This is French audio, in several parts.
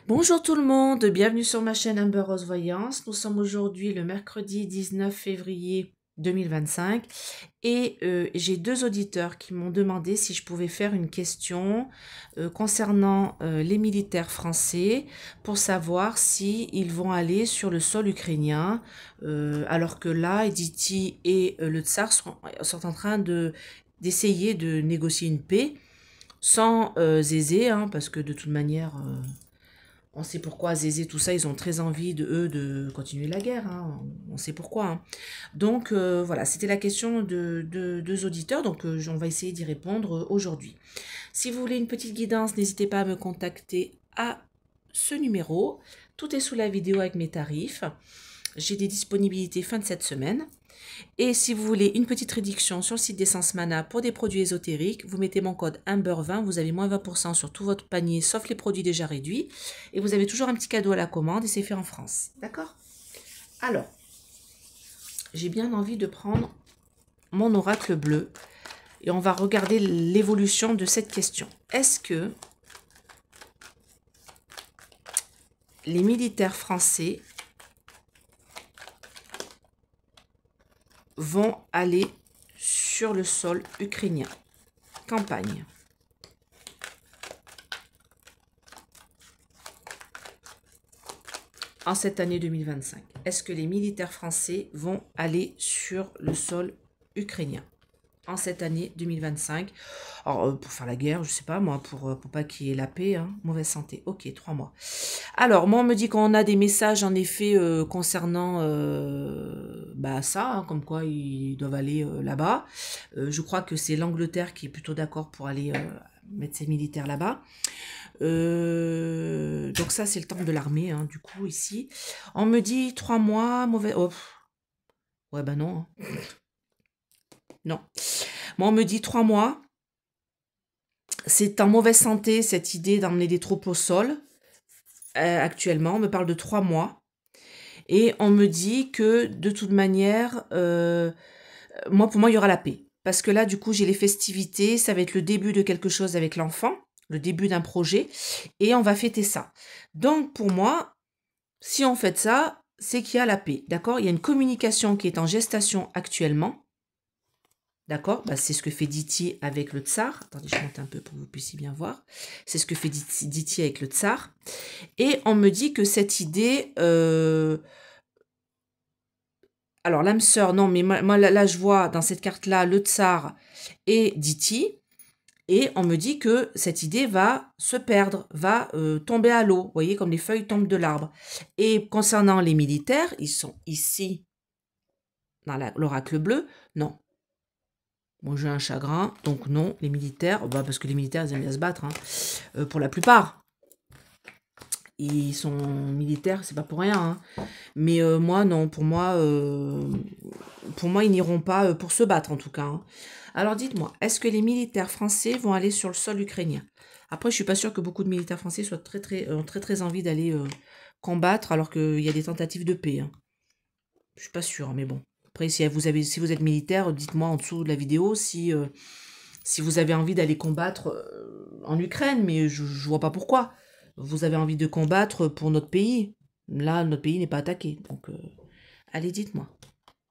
Bonjour tout le monde, bienvenue sur ma chaîne Amber Rose Voyance. Nous sommes aujourd'hui le mercredi 19 février 2025 et j'ai deux auditeurs qui m'ont demandé si je pouvais faire une question concernant les militaires français pour savoir si ils vont aller sur le sol ukrainien alors que là, Editi et le Tsar sont en train d'essayer de négocier une paix sans Zézé, hein, parce que de toute manière... on sait pourquoi Zézé, tout ça, ils ont très envie de continuer la guerre, hein. On sait pourquoi, hein. Donc voilà, c'était la question de deux auditeurs, donc on va essayer d'y répondre aujourd'hui. Si vous voulez une petite guidance, n'hésitez pas à me contacter à ce numéro. Tout est sous la vidéo avec mes tarifs. J'ai des disponibilités fin de cette semaine. Et si vous voulez une petite réduction sur le site d'Essence Mana pour des produits ésotériques, vous mettez mon code Amber20, vous avez moins 20% sur tout votre panier, sauf les produits déjà réduits. Et vous avez toujours un petit cadeau à la commande et c'est fait en France. D'accord? Alors, j'ai bien envie de prendre mon oracle bleu et on va regarder l'évolution de cette question. Est-ce que les militaires français vont aller sur le sol ukrainien? Campagne. En cette année 2025, est-ce que les militaires français vont aller sur le sol ukrainien en cette année 2025? Alors, pour faire la guerre, je sais pas moi, pour pas qu'il y ait la paix, hein, mauvaise santé. Ok, 3 mois. Alors, moi, on me dit qu'on a des messages, en effet, concernant bah, ça, hein, comme quoi ils doivent aller là-bas. Je crois que c'est l'Angleterre qui est plutôt d'accord pour aller mettre ses militaires là-bas. Donc ça, c'est le temps de l'armée, hein, du coup, ici. On me dit 3 mois, mauvais... Oh, ouais, bah non. Non. Moi, on me dit 3 mois. C'est en mauvaise santé, cette idée d'emmener des troupes au sol. Actuellement, on me parle de 3 mois. Et on me dit que, de toute manière, pour moi, il y aura la paix. Parce que là, du coup, j'ai les festivités. Ça va être le début de quelque chose avec l'enfant. Le début d'un projet. Et on va fêter ça. Donc, pour moi... Si on fait ça, c'est qu'il y a la paix, d'accord? Il y a une communication qui est en gestation actuellement, d'accord? Bah, c'est ce que fait Diti avec le Tsar. Attendez, je monte un peu pour que vous puissiez bien voir. C'est ce que fait Diti avec le Tsar. Et on me dit que cette idée... Alors, l'âme sœur, non, mais moi là, je vois dans cette carte-là le Tsar et Diti. Et on me dit que cette idée va se perdre, va tomber à l'eau. Vous voyez, comme les feuilles tombent de l'arbre. Et concernant les militaires, ils sont ici dans l'oracle bleu. Non. Moi, j'ai un chagrin. Donc non, les militaires, bah, parce que les militaires, ils aiment bien se battre. Hein. Pour la plupart. Ils sont militaires, c'est pas pour rien. Hein. Mais moi, non. Pour moi, ils n'iront pas pour se battre, en tout cas. Hein. Alors dites-moi, est-ce que les militaires français vont aller sur le sol ukrainien? Après, je suis pas sûre que beaucoup de militaires français soient ont très envie d'aller combattre alors qu'il y a des tentatives de paix. Hein. Je suis pas sûre, mais bon. Après, si vous êtes militaire, dites-moi en dessous de la vidéo si vous avez envie d'aller combattre en Ukraine, mais je vois pas pourquoi. Vous avez envie de combattre pour notre pays. Là, notre pays n'est pas attaqué. Donc, allez, dites-moi.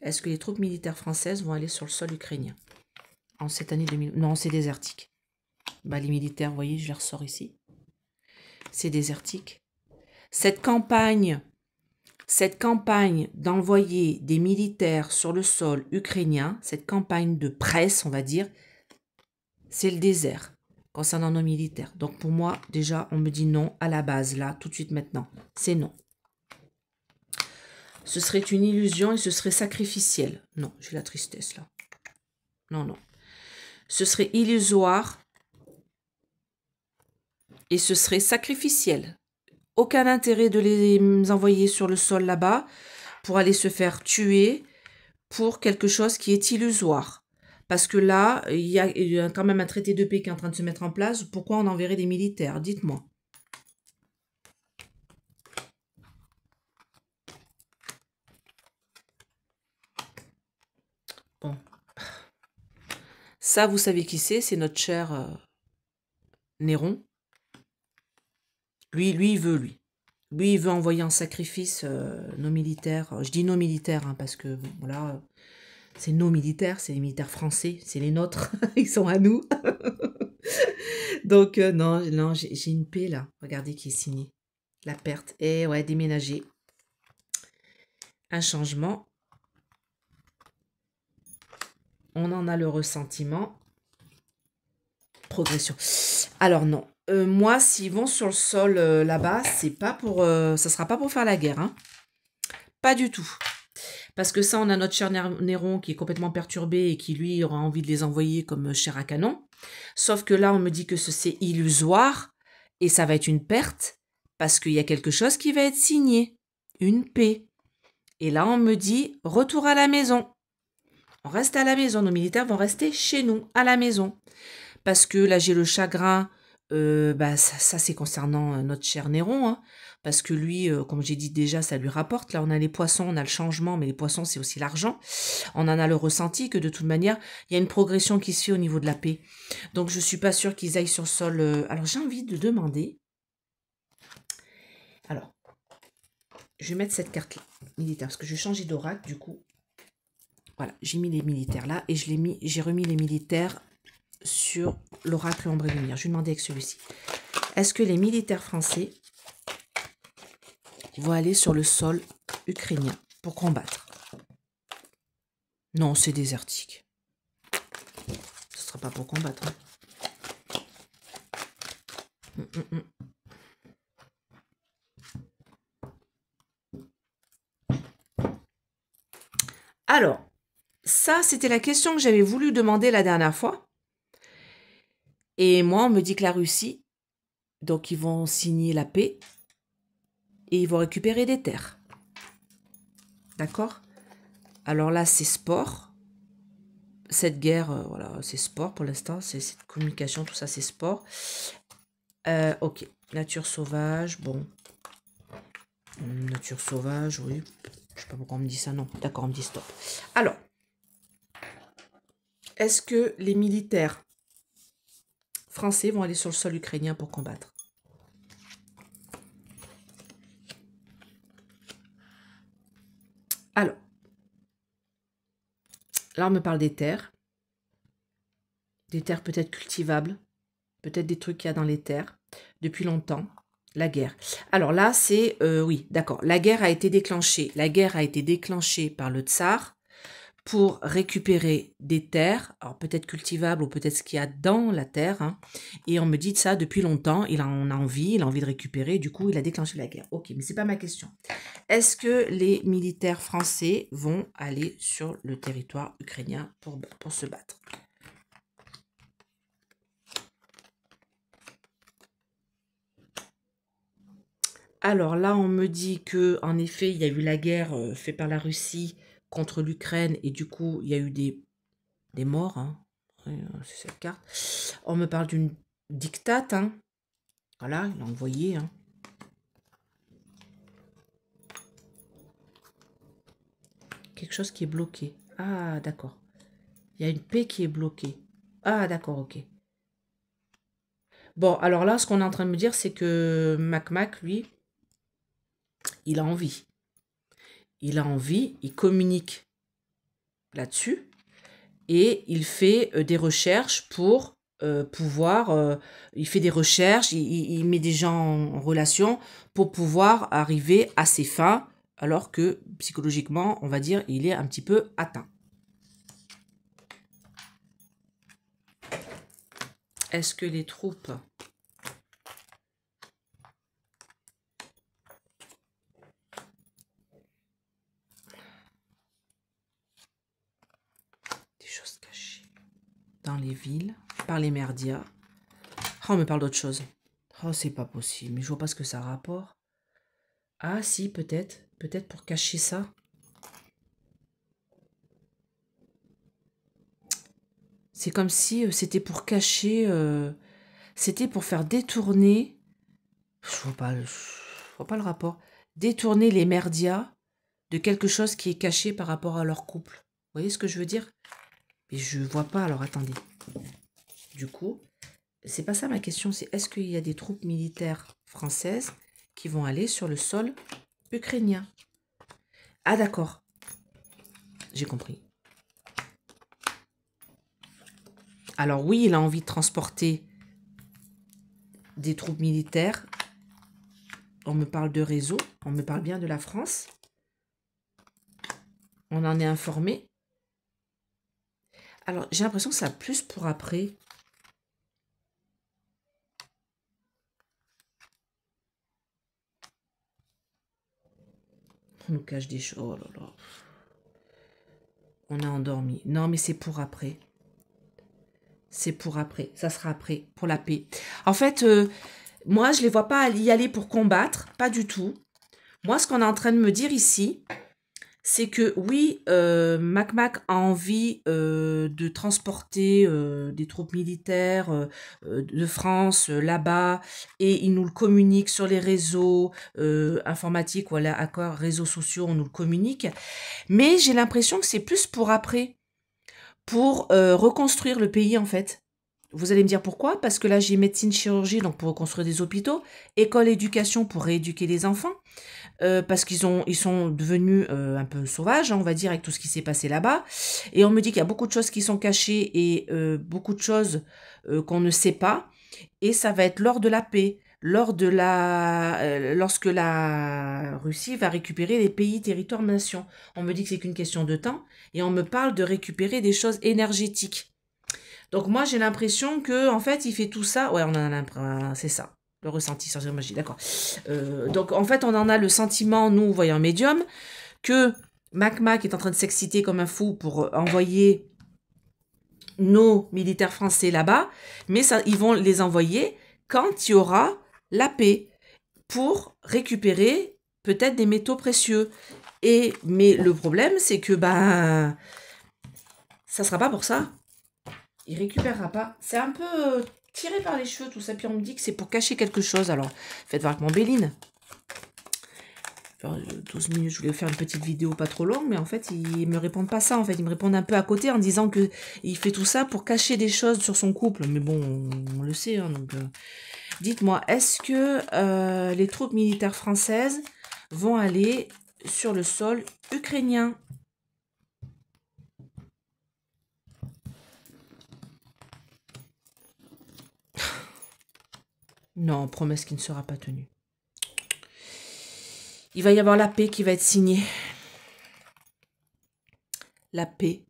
Est-ce que les troupes militaires françaises vont aller sur le sol ukrainien en cette année 2000? Non, c'est désertique. Bah, les militaires, vous voyez, je les ressors ici. C'est désertique. Cette campagne d'envoyer des militaires sur le sol ukrainien, cette campagne de presse, on va dire, c'est le désert concernant nos militaires. Donc pour moi, déjà, on me dit non à la base, là, tout de suite maintenant. C'est non. Ce serait une illusion et ce serait sacrificiel. Non, j'ai la tristesse là. Non, non. Ce serait illusoire et ce serait sacrificiel. Aucun intérêt de les envoyer sur le sol là-bas pour aller se faire tuer pour quelque chose qui est illusoire. Parce que là, il y a quand même un traité de paix qui est en train de se mettre en place. Pourquoi on enverrait des militaires? Dites-moi. Bon. Ça, vous savez qui c'est? C'est notre cher Néron. Lui, il veut, lui. Lui, il veut envoyer en sacrifice nos militaires. Je dis nos militaires, hein, parce que, bon, voilà, c'est nos militaires, c'est les militaires français, c'est les nôtres, ils sont à nous. Donc, non, non, j'ai une paix, là. Regardez qui est signée. La perte. Et ouais, déménager. Un changement. On en a le ressentiment. Progression. Alors non, moi, s'ils vont sur le sol là-bas, c'est pas pour, ça sera pas pour faire la guerre, hein. Pas du tout. Parce que ça, on a notre cher Néron qui est complètement perturbé et qui, lui, aura envie de les envoyer comme chair à canon. Sauf que là, on me dit que c'est illusoire et ça va être une perte parce qu'il y a quelque chose qui va être signé. Une paix. Et là, on me dit retour à la maison. On reste à la maison. Nos militaires vont rester chez nous, à la maison. Parce que là, j'ai le chagrin, ça c'est concernant notre cher Néron, hein, parce que lui, comme j'ai dit déjà, ça lui rapporte. Là, on a les poissons, on a le changement, mais les poissons, c'est aussi l'argent. On en a le ressenti que de toute manière, il y a une progression qui se fait au niveau de la paix. Donc, je ne suis pas sûre qu'ils aillent sur le sol. Alors, j'ai envie de demander. Alors, je vais mettre cette carte-là, militaire, parce que je vais changer d'oracle, du coup. Voilà, j'ai mis les militaires là, et j'ai remis les militaires sur l'oracle ombre et lumière. Je vais demander avec celui-ci. Est-ce que les militaires français vont aller sur le sol ukrainien pour combattre? Non, c'est désertique. Ce ne sera pas pour combattre. Hein. Alors, ça, c'était la question que j'avais voulu demander la dernière fois. Et moi, on me dit que la Russie, donc ils vont signer la paix et ils vont récupérer des terres. D'accord? Alors là, c'est sport. Cette guerre, voilà, c'est sport pour l'instant. C'est cette communication, tout ça, c'est sport. Ok. Nature sauvage, bon. Nature sauvage, oui. Je sais pas pourquoi on me dit ça, non. D'accord, on me dit stop. Alors, est-ce que les militaires français vont aller sur le sol ukrainien pour combattre? Alors, là, on me parle des terres peut-être cultivables, peut-être des trucs qu'il y a dans les terres, depuis longtemps, la guerre. Alors là, c'est, oui, d'accord, la guerre a été déclenchée. La guerre a été déclenchée par le tsar pour récupérer des terres, alors peut-être cultivables ou peut-être ce qu'il y a dans la terre, hein, et on me dit de ça depuis longtemps, il a envie de récupérer, du coup il a déclenché la guerre. Ok, mais c'est pas ma question. Est-ce que les militaires français vont aller sur le territoire ukrainien pour se battre? Alors là, on me dit que en effet, il y a eu la guerre faite par la Russie contre l'Ukraine et du coup, il y a eu des morts. Hein. C'est cette carte. On me parle d'une dictate. Hein. Voilà, il a envoyé. Hein. Quelque chose qui est bloqué. Ah, d'accord. Il y a une paix qui est bloquée. Ah, d'accord, ok. Bon, alors là, ce qu'on est en train de me dire, c'est que Mac, lui, il a envie. Il a envie, il communique là-dessus et il fait des recherches pour pouvoir... il fait des recherches, il met des gens en relation pour pouvoir arriver à ses fins, alors que psychologiquement, on va dire, il est un petit peu atteint. Est-ce que les troupes... dans les villes, par les merdias. Oh, on me parle d'autre chose. Oh, c'est pas possible, mais je vois pas ce que ça rapporte. Ah, si, peut-être. Peut-être pour cacher ça. C'est comme si c'était pour cacher... c'était pour faire détourner... Je vois pas le rapport. Détourner les merdias de quelque chose qui est caché par rapport à leur couple. Vous voyez ce que je veux dire? Mais je vois pas, alors attendez. Du coup, c'est pas ça ma question, c'est est-ce qu'il y a des troupes militaires françaises qui vont aller sur le sol ukrainien? Ah d'accord, j'ai compris. Alors oui, il a envie de transporter des troupes militaires. On me parle de réseau, on me parle bien de la France. On en est informé. Alors, j'ai l'impression que ça a plus pour après. On nous cache des choses. Oh là là. On a endormi. Non, mais c'est pour après. C'est pour après. Ça sera après, pour la paix. En fait, moi, je ne les vois pas y aller pour combattre. Pas du tout. Moi, ce qu'on est en train de me dire ici, c'est que oui, Mac a envie de transporter des troupes militaires de France là-bas et il nous le communique sur les réseaux informatiques, voilà, accords, réseaux sociaux, on nous le communique. Mais j'ai l'impression que c'est plus pour après, pour reconstruire le pays en fait. Vous allez me dire pourquoi? Parce que là, j'ai médecine, chirurgie, donc pour reconstruire des hôpitaux, école, éducation pour rééduquer les enfants. Parce ils sont devenus un peu sauvages, hein, on va dire, avec tout ce qui s'est passé là-bas. Et on me dit qu'il y a beaucoup de choses qui sont cachées et beaucoup de choses qu'on ne sait pas. Et ça va être lors de la paix, lorsque la Russie va récupérer les pays, territoires, nations. On me dit que c'est qu'une question de temps. Et on me parle de récupérer des choses énergétiques. Donc moi, j'ai l'impression que en fait, il fait tout ça. Ouais, on en a l'impression, c'est ça. Le ressenti sorcière magie, d'accord. Donc en fait, on en a le sentiment, nous, voyant médium, que Mac est en train de s'exciter comme un fou pour envoyer nos militaires français là-bas, mais ça, ils vont les envoyer quand il y aura la paix pour récupérer peut-être des métaux précieux. Mais le problème, c'est que ça sera pas pour ça. Il récupérera pas. C'est un peu tiré par les cheveux tout ça. Puis on me dit que c'est pour cacher quelque chose. Alors, faites voir avec mon Béline. 12 minutes, je voulais faire une petite vidéo pas trop longue, mais en fait, ils me répondent pas ça. En fait, ils me répondent un peu à côté en disant que il fait tout ça pour cacher des choses sur son couple. Mais bon, on le sait. Hein, donc, dites-moi, est-ce que les troupes militaires françaises vont aller sur le sol ukrainien? Non, promesse qui ne sera pas tenue. Il va y avoir la paix qui va être signée. La paix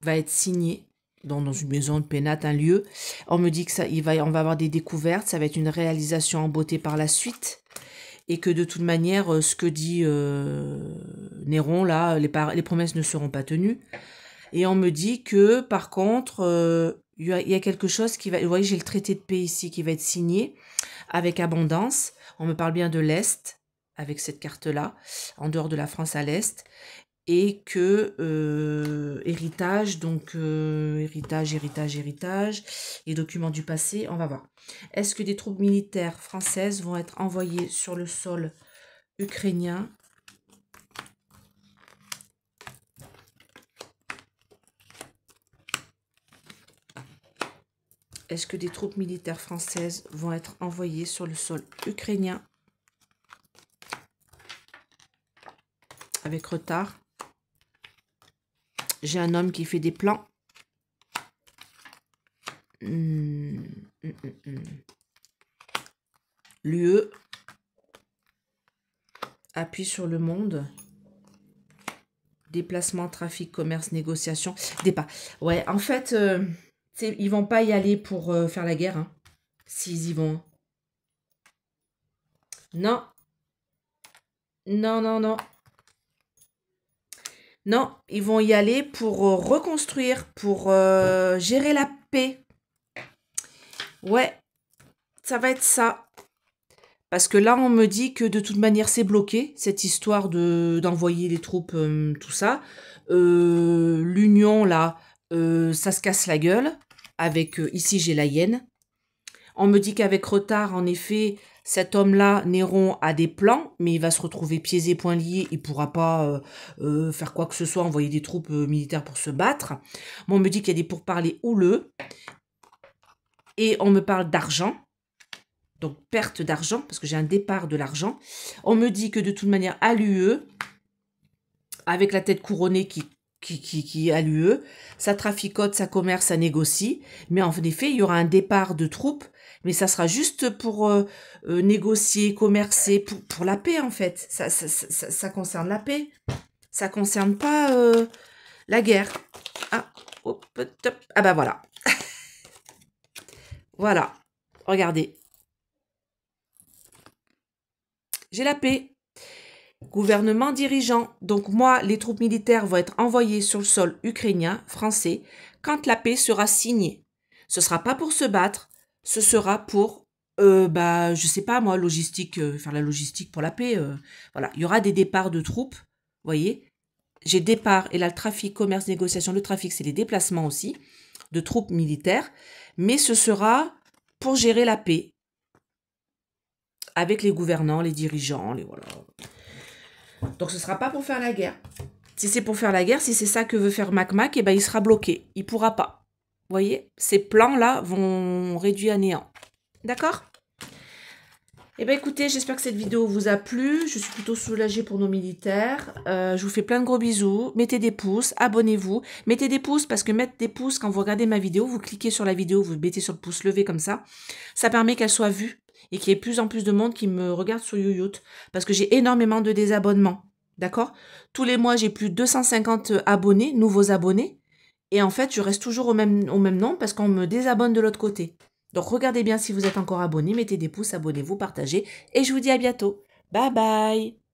va être signée dans une maison de pénate, un lieu. On me dit que on va avoir des découvertes, ça va être une réalisation en beauté par la suite. Et que de toute manière, ce que dit Néron, là, les promesses ne seront pas tenues. Et on me dit que, par contre, il y a quelque chose qui va... Vous voyez, j'ai le traité de paix ici qui va être signé avec abondance. On me parle bien de l'Est, avec cette carte-là, en dehors de la France à l'Est. Et que héritage, donc héritage, les documents du passé, on va voir. Est-ce que des troupes militaires françaises vont être envoyées sur le sol ukrainien? Est-ce que des troupes militaires françaises vont être envoyées sur le sol ukrainien avec retard? J'ai un homme qui fait des plans. L'UE appuie sur le monde. Déplacement, trafic, commerce, négociation. Départ. Ouais, en fait, ils vont pas y aller pour faire la guerre. Hein, s'ils y vont. Non. Non, non, non. Non, ils vont y aller pour reconstruire, pour gérer la paix. Ouais, ça va être ça. Parce que là, on me dit que de toute manière, c'est bloqué, cette histoire d'envoyer les troupes, tout ça. L'Union, là, ça se casse la gueule. Avec, ici, j'ai la hyène. On me dit qu'avec retard, en effet, cet homme-là, Néron, a des plans, mais il va se retrouver pieds et poings liés. Il ne pourra pas faire quoi que ce soit, envoyer des troupes militaires pour se battre. Moi, on me dit qu'il y a des pourparlers houleux. Et on me parle d'argent. Donc, perte d'argent, parce que j'ai un départ de l'argent. On me dit que de toute manière, à l'UE, avec la tête couronnée qui est à l'UE, ça traficote, ça commerce, ça négocie. Mais en effet, il y aura un départ de troupes, mais ça sera juste pour négocier, commercer, pour la paix, en fait. Ça concerne la paix. Ça concerne pas la guerre. Ah, hop, top. Ah bah voilà. Voilà. Regardez. J'ai la paix. Gouvernement dirigeant. Donc moi, les troupes militaires vont être envoyées sur le sol ukrainien, français, quand la paix sera signée. Ce sera pas pour se battre, ce sera pour, je sais pas moi, logistique, faire la logistique pour la paix. Voilà, il y aura des départs de troupes, vous voyez. J'ai départ, et là le trafic, commerce, négociation, le trafic, c'est les déplacements aussi, de troupes militaires, mais ce sera pour gérer la paix, avec les gouvernants, les dirigeants, les voilà. Donc, ce ne sera pas pour faire la guerre. Si c'est pour faire la guerre, si c'est ça que veut faire Mac, eh ben, il sera bloqué. Il ne pourra pas. Vous voyez, ces plans-là vont réduire à néant. D'accord? Eh bien, écoutez, j'espère que cette vidéo vous a plu. Je suis plutôt soulagée pour nos militaires. Je vous fais plein de gros bisous. Mettez des pouces, abonnez-vous. Mettez des pouces parce que mettre des pouces, quand vous regardez ma vidéo, vous cliquez sur la vidéo, vous mettez sur le pouce levé comme ça. Ça permet qu'elle soit vue et qu'il y ait plus en plus de monde qui me regarde sur YouTube. Parce que j'ai énormément de désabonnements. D'accord? Tous les mois, j'ai plus de 250 abonnés, nouveaux abonnés. Et en fait, je reste toujours au même nom parce qu'on me désabonne de l'autre côté. Donc, regardez bien si vous êtes encore abonné, mettez des pouces, abonnez-vous, partagez. Et je vous dis à bientôt. Bye bye!